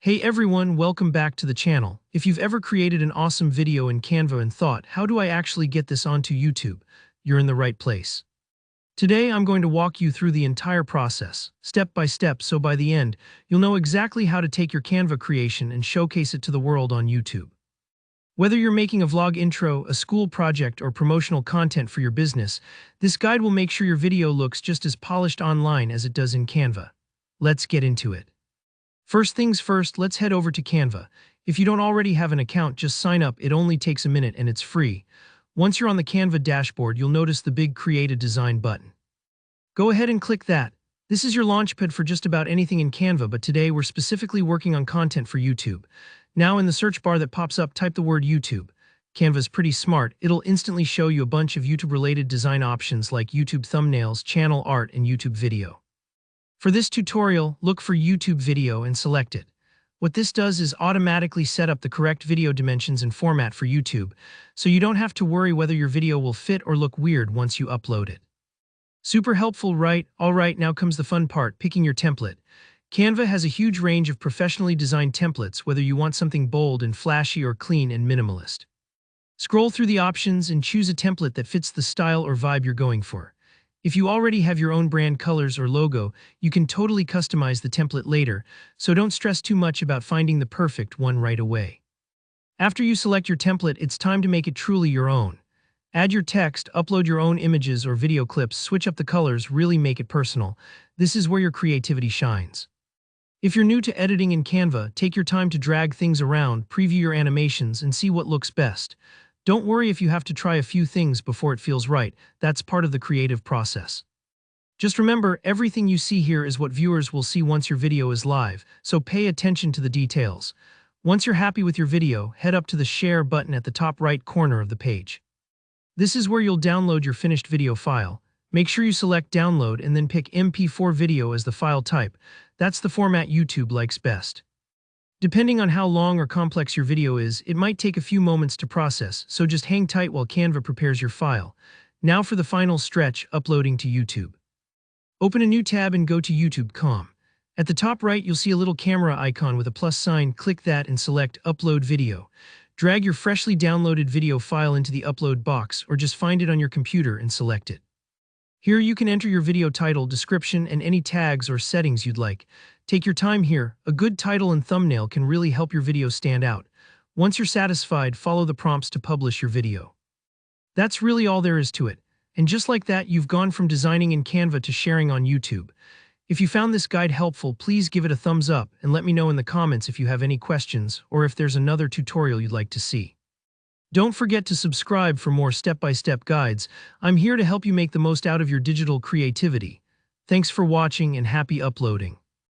Hey everyone, welcome back to the channel. If you've ever created an awesome video in Canva and thought, how do I actually get this onto YouTube? You're in the right place. Today I'm going to walk you through the entire process, step by step, so by the end, you'll know exactly how to take your Canva creation and showcase it to the world on YouTube. Whether you're making a vlog intro, a school project, or promotional content for your business, this guide will make sure your video looks just as polished online as it does in Canva. Let's get into it. First things first, let's head over to Canva. If you don't already have an account, just sign up. It only takes a minute and it's free. Once you're on the Canva dashboard, you'll notice the big Create a Design button. Go ahead and click that. This is your launchpad for just about anything in Canva, but today we're specifically working on content for YouTube. Now in the search bar that pops up, type the word YouTube. Canva's pretty smart. It'll instantly show you a bunch of YouTube-related design options like YouTube thumbnails, channel art, and YouTube video. For this tutorial, look for YouTube video and select it. What this does is automatically set up the correct video dimensions and format for YouTube, so you don't have to worry whether your video will fit or look weird once you upload it. Super helpful, right? Alright, now comes the fun part, picking your template. Canva has a huge range of professionally designed templates, whether you want something bold and flashy or clean and minimalist. Scroll through the options and choose a template that fits the style or vibe you're going for. If you already have your own brand colors or logo, you can totally customize the template later, so don't stress too much about finding the perfect one right away. After you select your template, it's time to make it truly your own. Add your text, upload your own images or video clips, switch up the colors, really make it personal. This is where your creativity shines. If you're new to editing in Canva, take your time to drag things around, preview your animations, and see what looks best. Don't worry if you have to try a few things before it feels right. That's part of the creative process. Just remember, everything you see here is what viewers will see once your video is live, so pay attention to the details. Once you're happy with your video, head up to the Share button at the top right corner of the page. This is where you'll download your finished video file. Make sure you select Download and then pick MP4 video as the file type. That's the format YouTube likes best. Depending on how long or complex your video is, it might take a few moments to process, so just hang tight while Canva prepares your file. Now for the final stretch, uploading to YouTube. Open a new tab and go to YouTube.com. At the top right, you'll see a little camera icon with a plus sign. Click that and select Upload Video. Drag your freshly downloaded video file into the upload box, or just find it on your computer and select it. Here you can enter your video title, description, and any tags or settings you'd like. Take your time here. A good title and thumbnail can really help your video stand out. Once you're satisfied, follow the prompts to publish your video. That's really all there is to it. And just like that, you've gone from designing in Canva to sharing on YouTube. If you found this guide helpful, please give it a thumbs up and let me know in the comments if you have any questions or if there's another tutorial you'd like to see. Don't forget to subscribe for more step-by-step guides. I'm here to help you make the most out of your digital creativity. Thanks for watching and happy uploading.